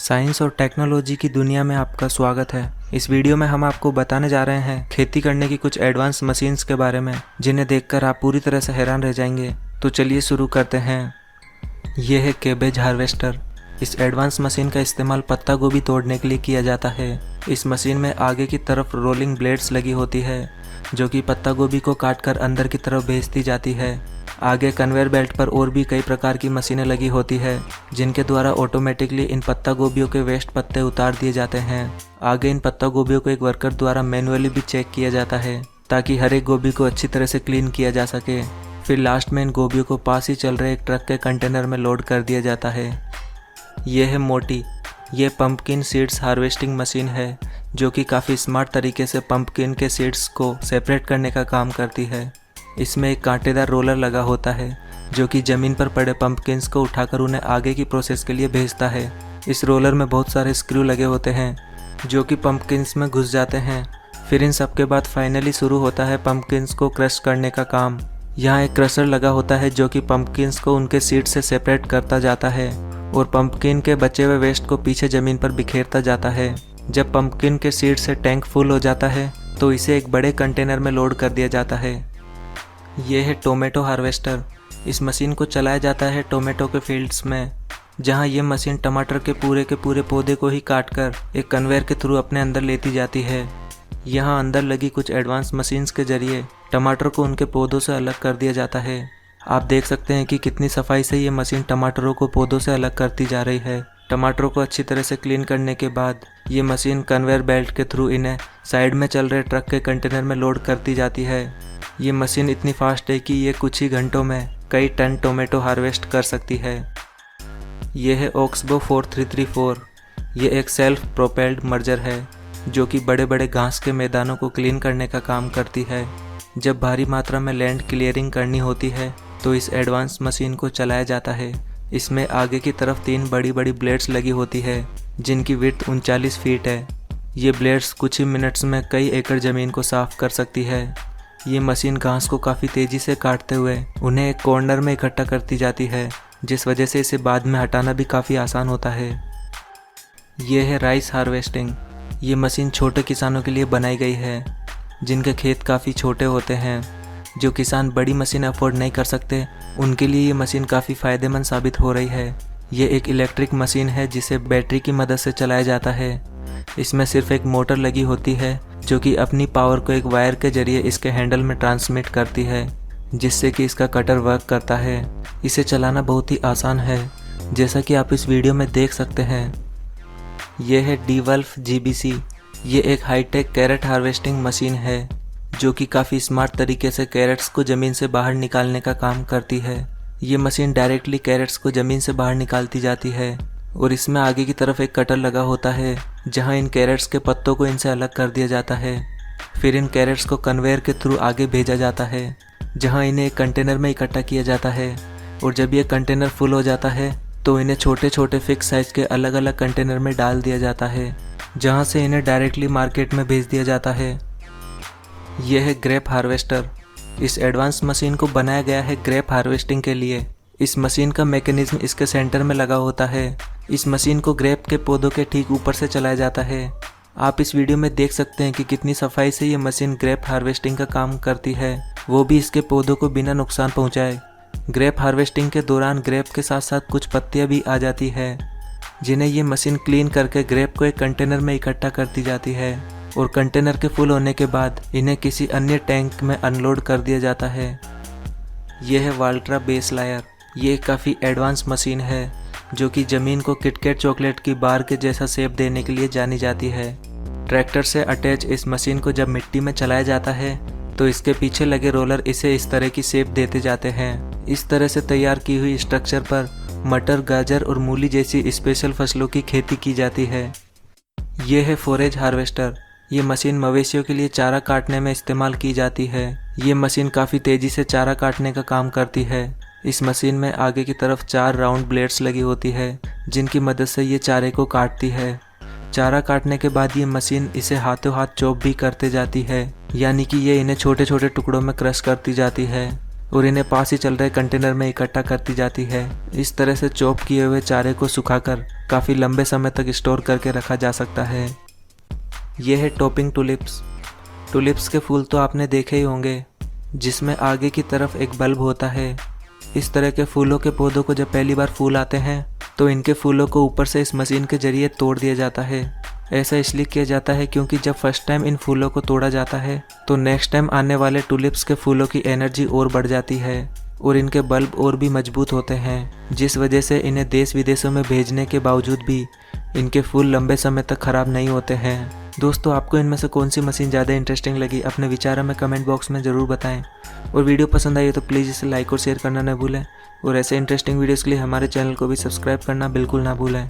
Science और technology की दुनिया में आपका स्वागत है। इस वीडियो में हम आपको बताने जा रहे हैं खेती करने की कुछ एडवांस मशीन्स के बारे में, जिन्हें देखकर आप पूरी तरह से हैरान रह जाएंगे। तो चलिए शुरू करते हैं। ये है कैबेज हार्वेस्टर। इस एडवांस मशीन का इस्तेमाल पत्ता गोभी तोड़ने के लिए किया जाता है। इस मशीन में आगे की तरफ रोलिंग ब्लेड्स लगी होती है, जो कि पत्ता गोभी को काटकर अंदर की तरफ भेजती जाती है। आगे कन्वेयर बेल्ट पर और भी कई प्रकार की मशीनें लगी होती है, जिनके द्वारा ऑटोमेटिकली इन पत्ता गोभियों के वेस्ट पत्ते उतार दिए जाते हैं। आगे इन पत्ता गोभियों को एक वर्कर द्वारा मैन्युअली भी चेक किया जाता है, ताकि हर एक गोभी को अच्छी तरह से क्लीन किया जा सके। फिर लास्ट में इन गोभियों को पास ही चल रहे एक ट्रक के कंटेनर में लोड कर दिया जाता है। यह है मोटी। ये पंपकिन सीड्स हार्वेस्टिंग मशीन है, जो कि काफ़ी स्मार्ट तरीके से पंपकिन के सीड्स को सेपरेट करने का काम करती है। इसमें एक कांटेदार रोलर लगा होता है, जो कि ज़मीन पर पड़े पंपकिन्स को उठाकर उन्हें आगे की प्रोसेस के लिए भेजता है। इस रोलर में बहुत सारे स्क्रू लगे होते हैं, जो कि पंपकिन्स में घुस जाते हैं। फिर इन सब के बाद फाइनली शुरू होता है पंपकिन्स को क्रश करने का काम। यहाँ एक क्रशर लगा होता है, जो कि पंपकिन्स को उनके सीड से सेपरेट करता जाता है और पंपकिन के बचे हुए वेस्ट को पीछे ज़मीन पर बिखेरता जाता है। जब पंपकिन के सीड से टैंक फुल हो जाता है, तो इसे एक बड़े कंटेनर में लोड कर दिया जाता है। यह है टोमेटो हार्वेस्टर। इस मशीन को चलाया जाता है टोमेटो के फील्ड्स में, जहां ये मशीन टमाटर के पूरे पौधे को ही काटकर एक कन्वेयर के थ्रू अपने अंदर लेती जाती है। यहां अंदर लगी कुछ एडवांस मशीन्स के जरिए टमाटर को उनके पौधों से अलग कर दिया जाता है। आप देख सकते हैं कि कितनी सफाई से ये मशीन टमाटरों को पौधों से अलग करती जा रही है। टमाटरों को अच्छी तरह से क्लीन करने के बाद ये मशीन कन्वेयर बेल्ट के थ्रू इन्हें साइड में चल रहे ट्रक के कंटेनर में लोड करती जाती है। ये मशीन इतनी फास्ट है कि ये कुछ ही घंटों में कई टन टोमेटो हार्वेस्ट कर सकती है। यह है ओक्सबो 4334। ये एक सेल्फ प्रोपेल्ड मर्जर है, जो कि बड़े बड़े घास के मैदानों को क्लीन करने का काम करती है। जब भारी मात्रा में लैंड क्लियरिंग करनी होती है, तो इस एडवांस मशीन को चलाया जाता है। इसमें आगे की तरफ 3 बड़ी बड़ी ब्लेड्स लगी होती है, जिनकी विड्थ 39 फीट है। ये ब्लेड्स कुछ ही मिनट्स में कई एकड़ ज़मीन को साफ कर सकती है। ये मशीन घास को काफ़ी तेज़ी से काटते हुए उन्हें एक कॉर्नर में इकट्ठा करती जाती है, जिस वजह से इसे बाद में हटाना भी काफ़ी आसान होता है। ये है राइस हार्वेस्टिंग। ये मशीन छोटे किसानों के लिए बनाई गई है, जिनके खेत काफ़ी छोटे होते हैं। जो किसान बड़ी मशीन अफोर्ड नहीं कर सकते, उनके लिए ये मशीन काफ़ी फ़ायदेमंद साबित हो रही है। ये एक इलेक्ट्रिक मशीन है, जिसे बैटरी की मदद से चलाया जाता है। इसमें सिर्फ एक मोटर लगी होती है, जो कि अपनी पावर को एक वायर के जरिए इसके हैंडल में ट्रांसमिट करती है, जिससे कि इसका कटर वर्क करता है। इसे चलाना बहुत ही आसान है, जैसा कि आप इस वीडियो में देख सकते हैं। यह है DeWolf GBC। ये एक हाईटेक कैरेट हार्वेस्टिंग मशीन है, जो कि काफ़ी स्मार्ट तरीके से कैरेट्स को ज़मीन से बाहर निकालने का काम करती है। ये मशीन डायरेक्टली कैरेट्स को ज़मीन से बाहर निकालती जाती है और इसमें आगे की तरफ एक कटर लगा होता है, जहां इन कैरेट्स के पत्तों को इनसे अलग कर दिया जाता है। फिर इन कैरेट्स को कन्वेयर के थ्रू आगे भेजा जाता है, जहां इन्हें एक कंटेनर में इकट्ठा किया जाता है। और जब ये कंटेनर फुल हो जाता है, तो इन्हें छोटे छोटे फिक्स साइज़ के अलग अलग कंटेनर में डाल दिया जाता है, जहां से इन्हें डायरेक्टली मार्केट में भेज दिया जाता है। यह है ग्रेप हार्वेस्टर। इस एडवांस मशीन को बनाया गया है ग्रेप हार्वेस्टिंग के लिए। इस मशीन का मैकेनिज्म इसके सेंटर में लगा होता है। इस मशीन को ग्रेप के पौधों के ठीक ऊपर से चलाया जाता है। आप इस वीडियो में देख सकते हैं कि कितनी सफाई से ये मशीन ग्रेप हार्वेस्टिंग का काम करती है, वो भी इसके पौधों को बिना नुकसान पहुंचाए। ग्रेप हार्वेस्टिंग के दौरान ग्रेप के साथ साथ कुछ पत्तियां भी आ जाती है, जिन्हें ये मशीन क्लीन करके ग्रेप को एक कंटेनर में इकट्ठा करती जाती है और कंटेनर के फुल होने के बाद इन्हें किसी अन्य टैंक में अनलोड कर दिया जाता है। यह है वाल्ट्रा बेस लायर। ये काफ़ी एडवांस मशीन है, जो कि ज़मीन को किटकैट चॉकलेट की बार के जैसा शेप देने के लिए जानी जाती है। ट्रैक्टर से अटैच इस मशीन को जब मिट्टी में चलाया जाता है, तो इसके पीछे लगे रोलर इसे इस तरह की शेप देते जाते हैं। इस तरह से तैयार की हुई स्ट्रक्चर पर मटर, गाजर और मूली जैसी स्पेशल फसलों की खेती की जाती है। ये है फोरेज हार्वेस्टर। ये मशीन मवेशियों के लिए चारा काटने में इस्तेमाल की जाती है। ये मशीन काफ़ी तेज़ी से चारा काटने का काम करती है। इस मशीन में आगे की तरफ 4 राउंड ब्लेड्स लगी होती है, जिनकी मदद से ये चारे को काटती है। चारा काटने के बाद ये मशीन इसे हाथों हाथ चॉप भी करते जाती है, यानी कि ये इन्हें छोटे छोटे टुकड़ों में क्रश करती जाती है। और इन्हें पास ही चल रहे कंटेनर में इकट्ठा करती जाती है। इस तरह से चॉप किए हुए चारे को सुखाकर काफ़ी लंबे समय तक स्टोर करके रखा जा सकता है। यह है टॉपिंग टुलिप्स। टुलिप्स के फूल तो आपने देखे ही होंगे, जिसमें आगे की तरफ एक बल्ब होता है। इस तरह के फूलों के पौधों को जब पहली बार फूल आते हैं तो इनके फूलों को ऊपर से इस मशीन के जरिए तोड़ दिया जाता है। ऐसा इसलिए किया जाता है क्योंकि जब फर्स्ट टाइम इन फूलों को तोड़ा जाता है तो नेक्स्ट टाइम आने वाले टुलिप्स के फूलों की एनर्जी और बढ़ जाती है और इनके बल्ब और भी मजबूत होते हैं, जिस वजह से इन्हें देश विदेशों में भेजने के बावजूद भी इनके फूल लंबे समय तक ख़राब नहीं होते हैं। दोस्तों, आपको इनमें से कौन सी मशीन ज़्यादा इंटरेस्टिंग लगी, अपने विचार हमें कमेंट बॉक्स में ज़रूर बताएं। और वीडियो पसंद आई तो प्लीज़ इसे लाइक और शेयर करना न भूलें और ऐसे इंटरेस्टिंग वीडियोज़ के लिए हमारे चैनल को भी सब्सक्राइब करना बिल्कुल ना भूलें।